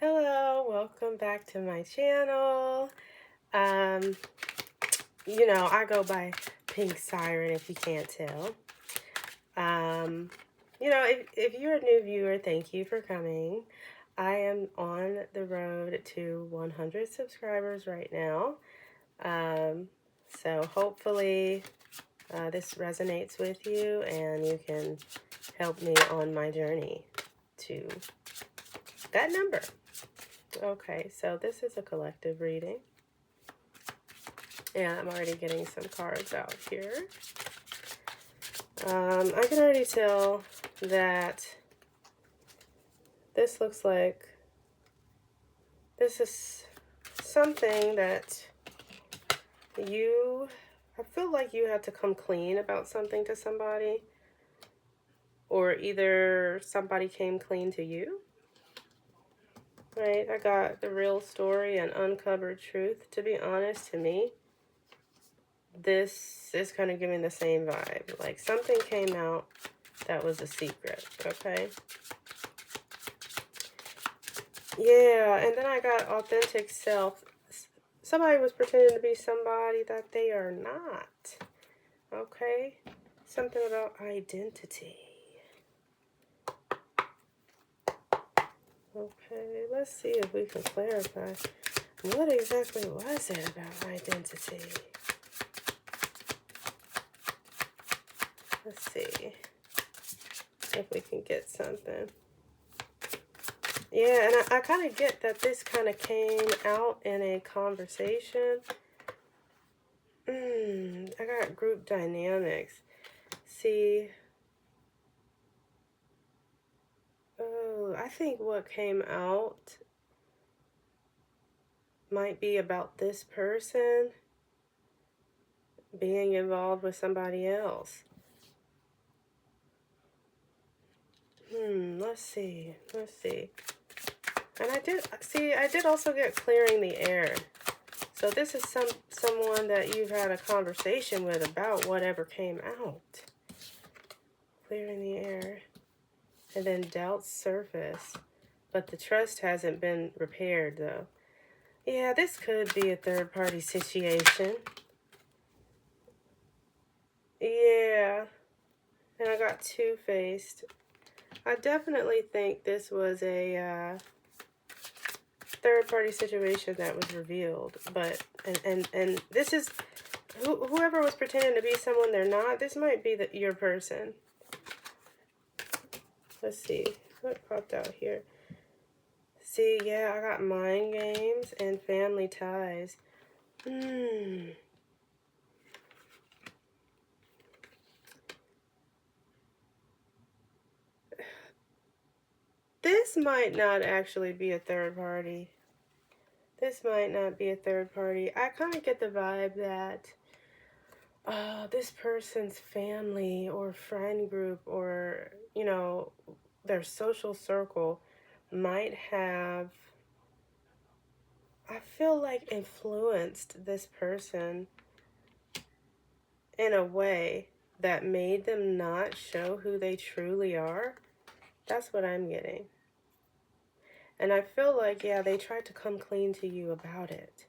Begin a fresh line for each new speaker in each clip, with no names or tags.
Hello, welcome back to my channel. Um, I go by Pink Siren if you can't tell. If you're a new viewer, thank you for coming. I am on the road to 100 subscribers right now. So hopefully this resonates with you and you can help me on my journey to that number. Okay, so this is a collective reading. And I'm already getting some cards out here. I can already tell that this looks like this is something that I feel like you have to come clean about something to somebody, or either somebody came clean to you. Right, I got the real story and uncovered truth. To be honest, to me, this is kind of giving the same vibe. Like something came out that was a secret, okay? Yeah, and then I got authentic self. Somebody was pretending to be somebody that they are not, okay? Something about identity. Okay, let's see if we can clarify. What exactly was it about identity? Let's see if we can get something. Yeah, and I kind of get that this kind of came out in a conversation. I got group dynamics. See, I think what came out might be about this person being involved with somebody else. Let's see. And I did also get clearing the air. So this is someone that you've had a conversation with about whatever came out. Clearing the air. And then doubts surface. But the trust hasn't been repaired, though. Yeah, this could be a third-party situation. Yeah. And I got two-faced. I definitely think this was a third-party situation that was revealed. But, and this is, whoever was pretending to be someone they're not, this might be your person. Let's see. What popped out here? See, yeah, I got mind games and family ties. This might not actually be a third party. This might not be a third party. I kind of get the vibe that this person's family or friend group or, their social circle might have, I feel like, influenced this person in a way that made them not show who they truly are. That's what I'm getting. And I feel like, yeah, they tried to come clean to you about it.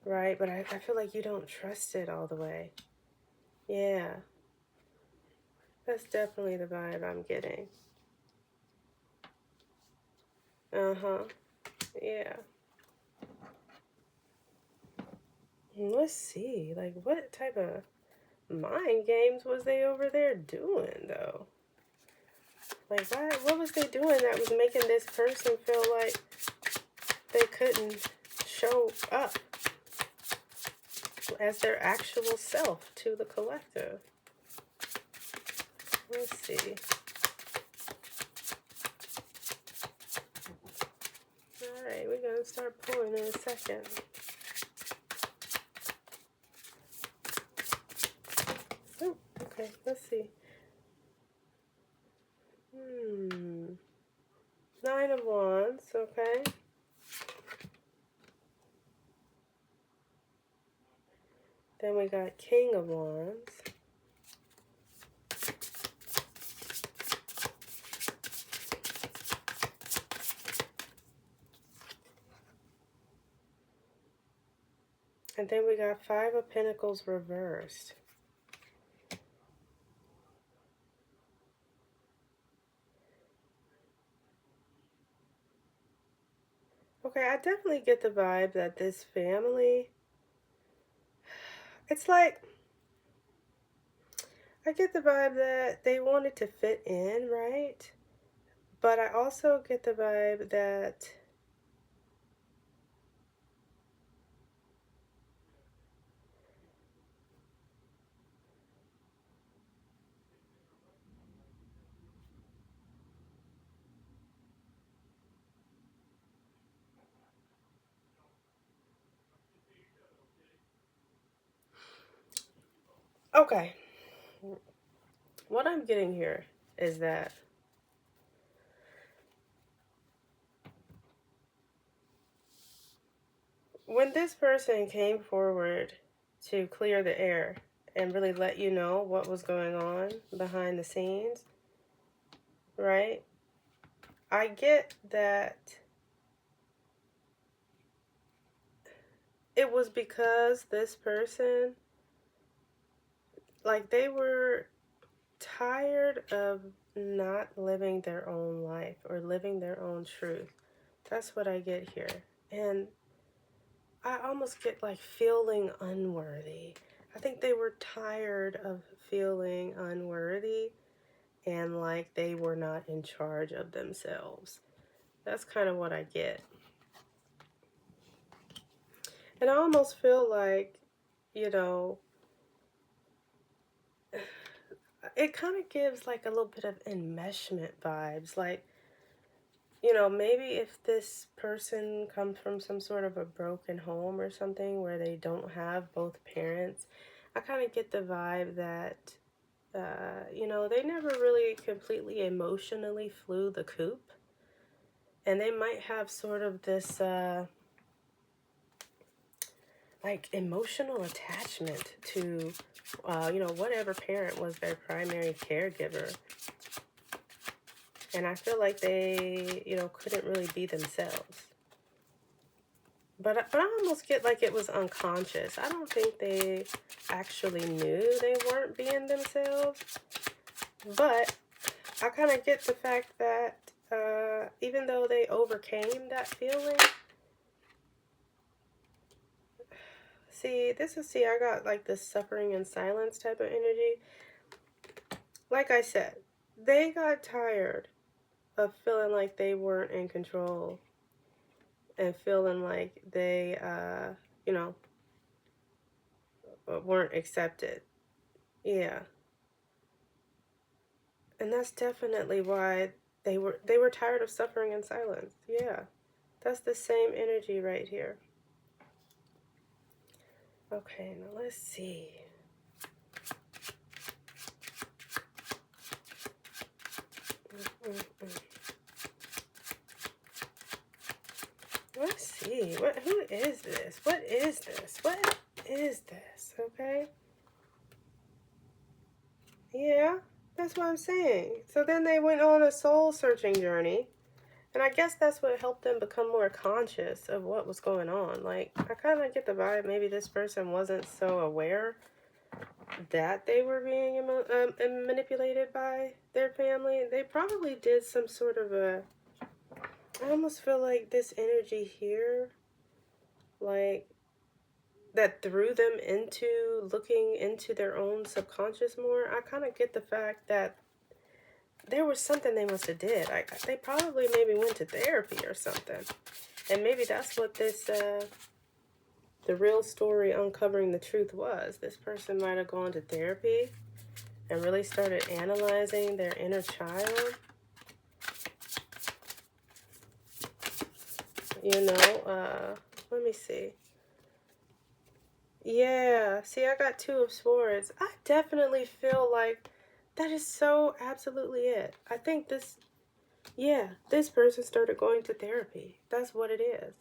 Right? But I feel like you don't trust it all the way. Yeah. That's definitely the vibe I'm getting. Yeah. Let's see. Like, what type of mind games was they over there doing, though? Like, what was they doing that was making this person feel like they couldn't show up as their actual self to the collective? Let's see. Alright, we're going to start pulling in a second. Oh, okay, let's see. 9 of Wands, okay. Then we got King of Wands. And then we got Five of Pentacles reversed. Okay, I definitely get the vibe that this family, it's like, I get the vibe that they wanted to fit in, right? But I also get the vibe that okay, what I'm getting here is that when this person came forward to clear the air and really let you know what was going on behind the scenes, right? I get that it was because this person, like, they were tired of not living their own life or living their own truth. That's what I get here. And I almost get like feeling unworthy. I think they were tired of feeling unworthy and like they were not in charge of themselves. That's kind of what I get. And I almost feel like, you know, it kind of gives like a little bit of enmeshment vibes. Like, you know, maybe if this person comes from some sort of a broken home or something where they don't have both parents, I kind of get the vibe that, you know, they never really completely emotionally flew the coop. And they might have sort of this, like, emotional attachment to, you know, whatever parent was their primary caregiver. And I feel like they, you know, couldn't really be themselves. But I almost get like it was unconscious. I don't think they actually knew they weren't being themselves. But I kind of get the fact that even though they overcame that feeling, see, I got like this suffering and silence type of energy. Like I said, they got tired of feeling like they weren't in control and feeling like they, you know, weren't accepted. Yeah. And that's definitely why they were tired of suffering in silence. Yeah. That's the same energy right here. Okay, now let's see. Let's see. Who is this? What is this? What is this? Okay. Yeah, that's what I'm saying. So then they went on a soul searching journey. And I guess that's what helped them become more conscious of what was going on. Like, I kind of get the vibe maybe this person wasn't so aware that they were being manipulated by their family. They probably did some sort of a... I almost feel like this energy here, like, that threw them into looking into their own subconscious more. I kind of get the fact that there was something they must have did. They probably maybe went to therapy or something. And maybe that's what this, the real story uncovering the truth was. This person might have gone to therapy and really started analyzing their inner child. You know, let me see. Yeah, see, I got Two of Swords. I definitely feel like that is so absolutely it. I think this, yeah, this person started going to therapy. That's what it is.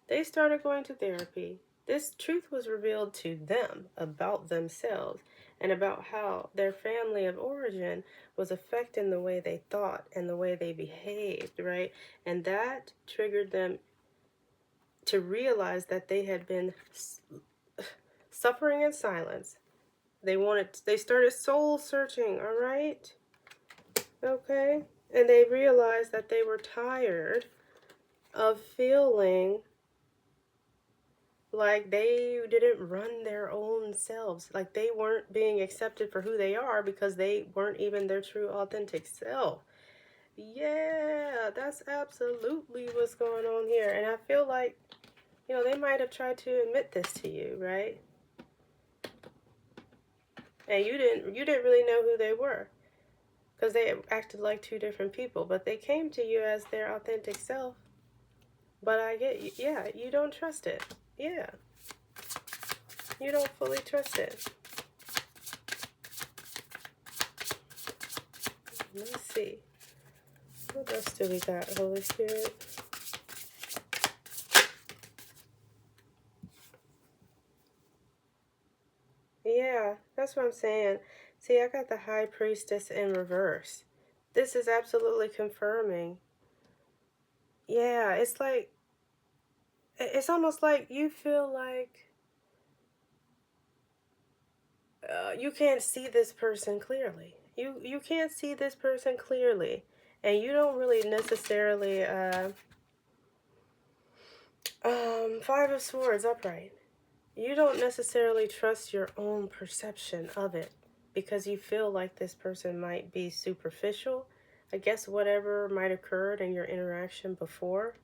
They started going to therapy. This truth was revealed to them about themselves and about how their family of origin was affecting the way they thought and the way they behaved, right? And that triggered them to realize that they had been Suffering in silence. They started soul searching, all right? Okay? And they realized that they were tired of feeling like they didn't run their own selves. Like they weren't being accepted for who they are because they weren't even their true authentic self. Yeah, that's absolutely what's going on here. And I feel like, you know, they might have tried to admit this to you, right? And you didn't really know who they were because they acted like two different people, but they came to you as their authentic self. But I get you. Yeah, you don't trust it. Yeah. You don't fully trust it. Let's see. What else do we got, Holy Spirit? Yeah, that's what I'm saying. See, I got the High Priestess in reverse. This is absolutely confirming. Yeah, it's almost like you feel like you can't see this person clearly. You can't see this person clearly, and you don't really necessarily Five of Swords upright. You don't necessarily trust your own perception of it because you feel like this person might be superficial. I guess whatever might occurred in your interaction before.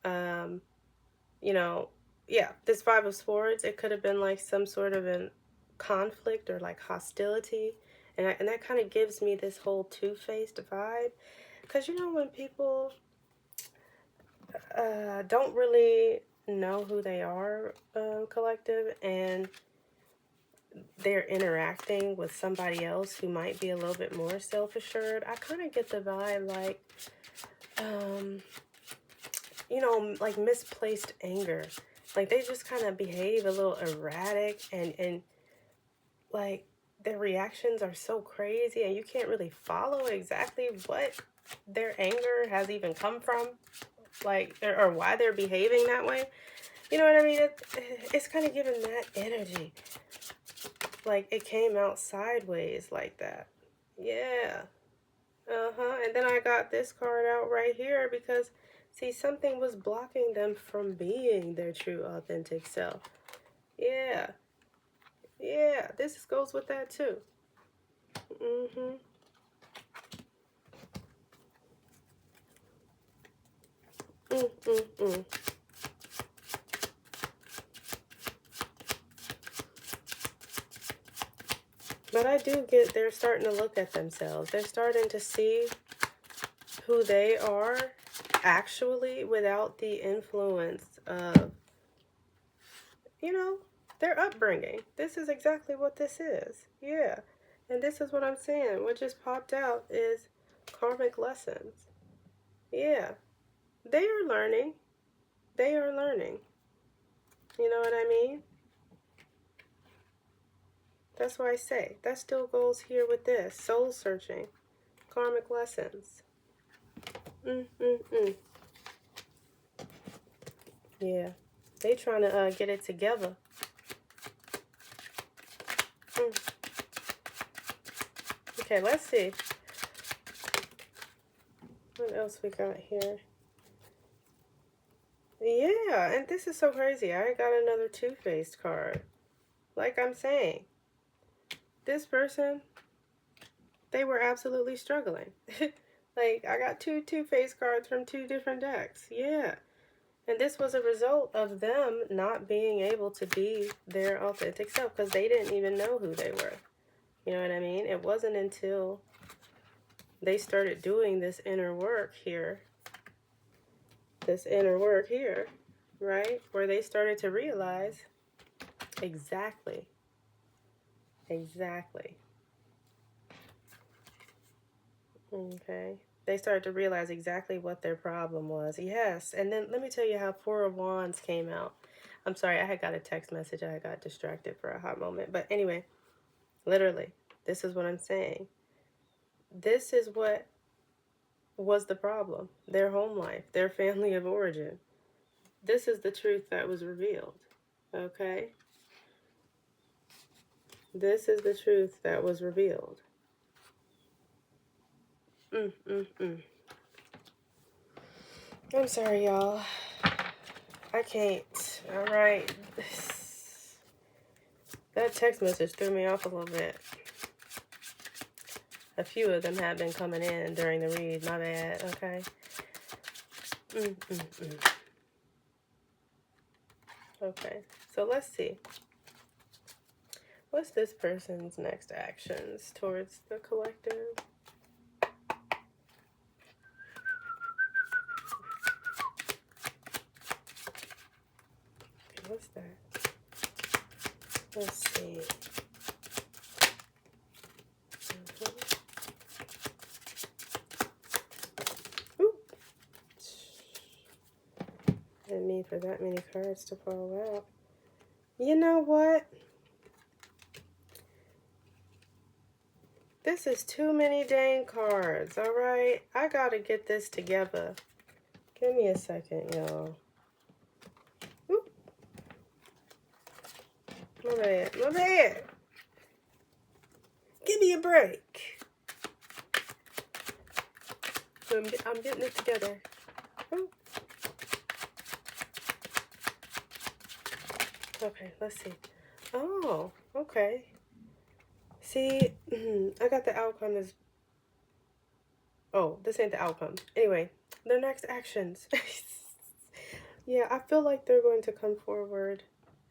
Um, you know, yeah, this Five of Swords, it could have been like some sort of an conflict or like hostility. And that kind of gives me this whole two-faced vibe. Because, you know, when people don't really know who they are, collective, and they're interacting with somebody else who might be a little bit more self-assured, I kind of get the vibe like, you know, like misplaced anger. Like they just kind of behave a little erratic and like their reactions are so crazy and you can't really follow exactly what their anger has even come from, like, or why they're behaving that way. You know what I mean? It's kind of giving that energy. Like it came out sideways like that. Yeah. And then I got this card out right here because, see, something was blocking them from being their true authentic self. Yeah. Yeah. This goes with that too. Mm-hmm. Mm-mm-mm. But I do get they're starting to look at themselves. They're starting to see who they are actually without the influence of, you know, their upbringing. This is exactly what this is. Yeah. And this is what I'm saying. What just popped out is karmic lessons. Yeah. They are learning. They are learning. You know what I mean? That's why I say that still goes here with this soul searching, karmic lessons. Mm-mm-mm. Yeah. They trying to get it together. Mm. Okay, let's see. What else we got here? Yeah, and this is so crazy. I got another two-faced card. Like I'm saying, this person, they were absolutely struggling. Like, I got two-faced cards from two different decks. Yeah. And this was a result of them not being able to be their authentic self because they didn't even know who they were. You know what I mean? It wasn't until they started doing this inner work here, right? Where they started to realize exactly. Okay. They started to realize exactly what their problem was. Yes. And then let me tell you how Four of Wands came out. I'm sorry, I had got a text message. I got distracted for a hot moment. But anyway, literally, this is what I'm saying. This is what was the problem. Their home life, their family of origin. This is the truth that was revealed. Okay? This is the truth that was revealed. I'm sorry, y'all. I can't. All right. That text message threw me off a little bit. A few of them have been coming in during the read. My bad. Okay. Okay. So let's see. What's this person's next actions towards the collective? Okay, what's that? Let's see. Ooh. Didn't mean for that many cards to fall out. You know what? This is too many dang cards, alright? I gotta get this together. Give me a second, y'all. Oop. My bad, my bad. Give me a break. I'm getting it together. Oop. Okay, let's see. Oh, okay. See, I got the outcome as... Oh, this ain't the outcome. Anyway, their next actions. Yeah, I feel like they're going to come forward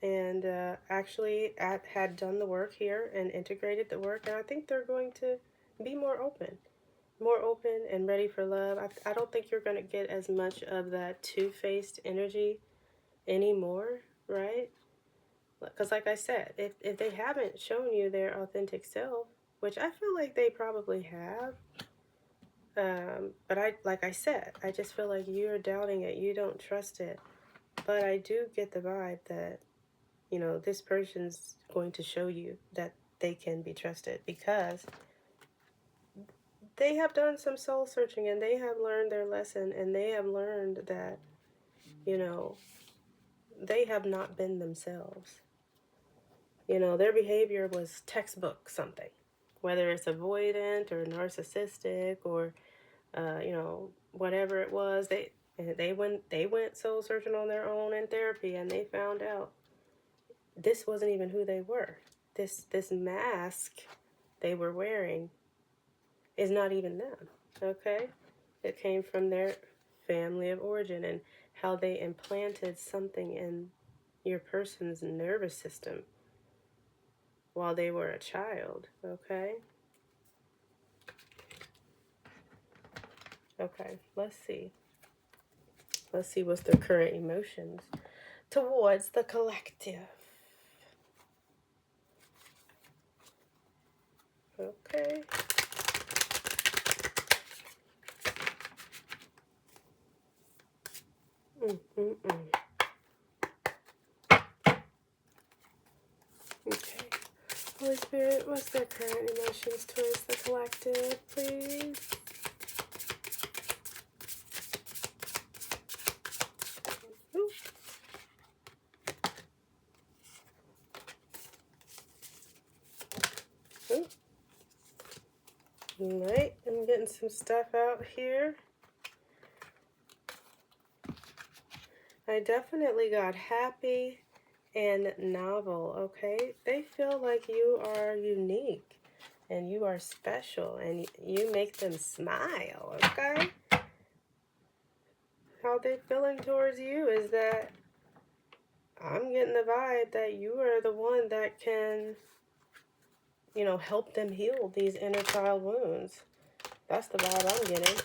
and actually had done the work here and integrated the work. And I think they're going to be more open and ready for love. I don't think you're going to get as much of that two-faced energy anymore, right? Because like I said, if they haven't shown you their authentic self, which I feel like they probably have, but like I said, I just feel like you're doubting it. You don't trust it. But I do get the vibe that, you know, this person's going to show you that they can be trusted because they have done some soul searching and they have learned their lesson and they have learned that, you know, they have not been themselves. You know, their behavior was textbook something, whether it's avoidant or narcissistic or, you know, whatever it was. They went soul searching on their own in therapy, and they found out this wasn't even who they were. This mask they were wearing is not even them. Okay, it came from their family of origin and how they implanted something in your person's nervous system while they were a child, okay? Okay, let's see. Let's see what's their current emotions towards the collective. Okay. Okay. Holy Spirit, what's their current emotions towards the collective, please? Ooh. Ooh. All right, I'm getting some stuff out here. I definitely got happy and novel, okay? They feel like you are unique and you are special and you make them smile, okay? How they feeling towards you is that I'm getting the vibe that you are the one that can, you know, help them heal these inner child wounds. That's the vibe I'm getting.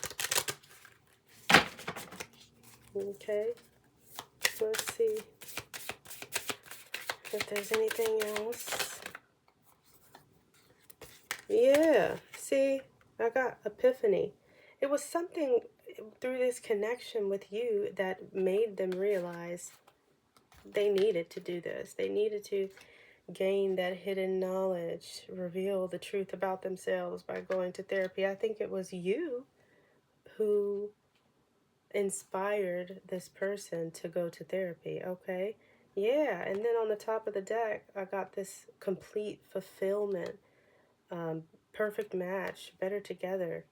Okay, let's see if there's anything else. Yeah, see, I got epiphany. It was something through this connection with you that made them realize they needed to do this. They needed to gain that hidden knowledge, reveal the truth about themselves by going to therapy. I think it was you who inspired this person to go to therapy, okay? Yeah, and then on the top of the deck, I got this complete fulfillment, um, perfect match, better together.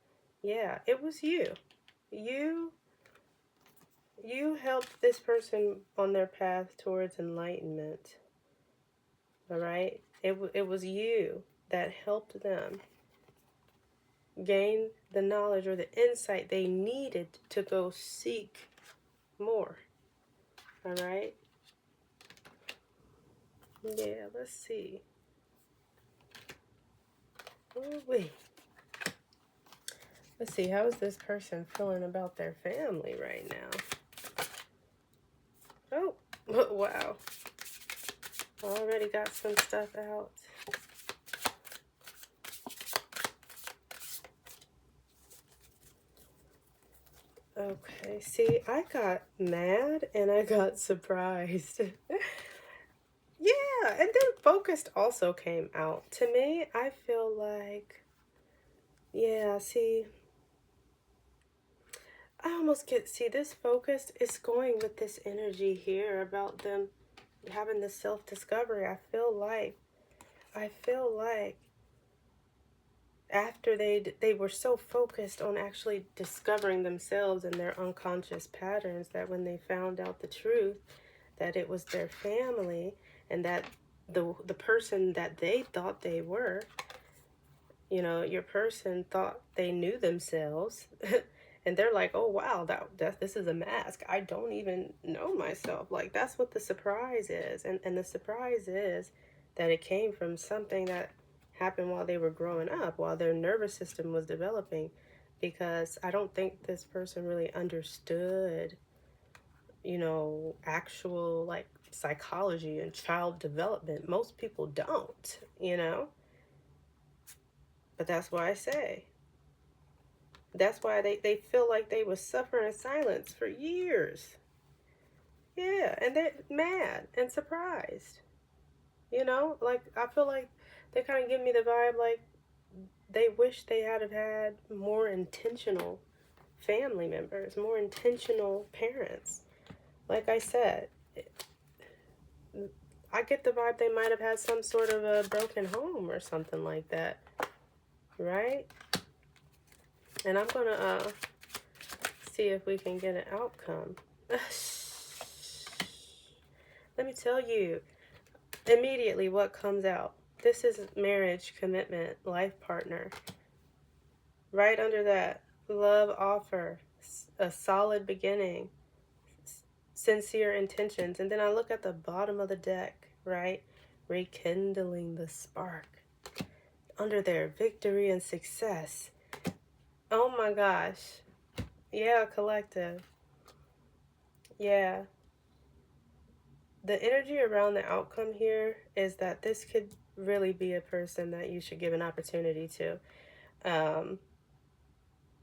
Yeah, it was you. You you helped this person on their path towards enlightenment. All right? It was you that helped them gain the knowledge or the insight they needed to go seek more. All right? Yeah, let's see. Oh, wait. Let's see, how is this person feeling about their family right now? Oh, wow. Already got some stuff out. Okay, see, I got mad and I got surprised. Yeah, and then focused also came out. To me, I feel like, yeah, see, I almost get, see, this focused is going with this energy here about them having this self-discovery. I feel like after they were so focused on actually discovering themselves and their unconscious patterns that when they found out the truth that it was their family and that the person that they thought they were, your person thought they knew themselves. And they're like, oh wow, that this is a mask, I don't even know myself. Like, that's what the surprise is. And the surprise is that it came from something that happened while they were growing up, while their nervous system was developing, because I don't think this person really understood, actual like psychology and child development. Most people don't. But that's why I say, that's why they feel like they were suffering in silence for years. Yeah, and they're mad and surprised. Like, I feel like they kind of give me the vibe like they wish they had have had more intentional family members, more intentional parents. Like I said, I get the vibe they might have had some sort of a broken home or something like that, right? And I'm gonna see if we can get an outcome. Let me tell you immediately what comes out. This is marriage, commitment, life partner. Right under that, love offer, a solid beginning, sincere intentions. And then I look at the bottom of the deck, right? Rekindling the spark. Under there, victory and success. Oh my gosh. Yeah, collective. Yeah. The energy around the outcome here is that this could really be a person that you should give an opportunity to.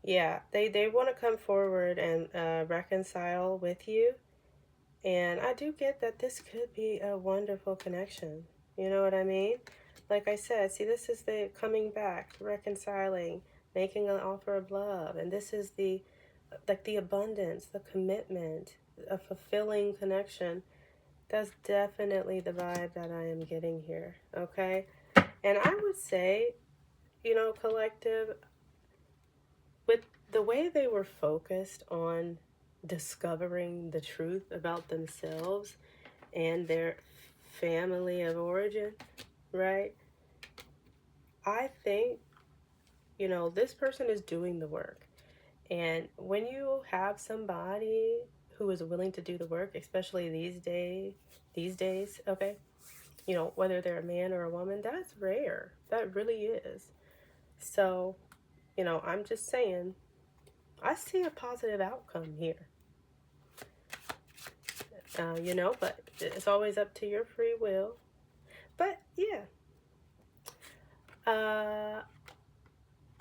Yeah, they want to come forward and reconcile with you. And I do get that this could be a wonderful connection. You know what I mean? Like I said, see, this is the coming back, reconciling, making an offer of love. And this is the, like, the abundance, the commitment, a fulfilling connection. That's definitely the vibe that I am getting here, okay? And I would say, collective, with the way they were focused on discovering the truth about themselves and their family of origin, right? I think, this person is doing the work. And when you have somebody who is willing to do the work, especially these days, okay? Whether they're a man or a woman, that's rare. That really is. So, I'm just saying, I see a positive outcome here. But it's always up to your free will. But yeah,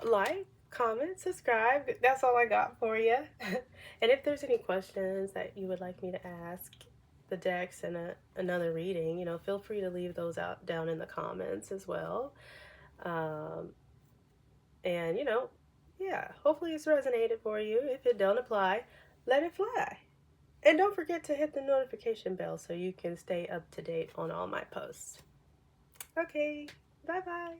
like, comment, subscribe. That's all I got for you. And if there's any questions that you would like me to ask the decks in another reading, feel free to leave those out down in the comments as well. And yeah, hopefully it's resonated for you. If it don't apply, let it fly. And don't forget to hit the notification bell so you can stay up to date on all my posts. Okay, bye-bye.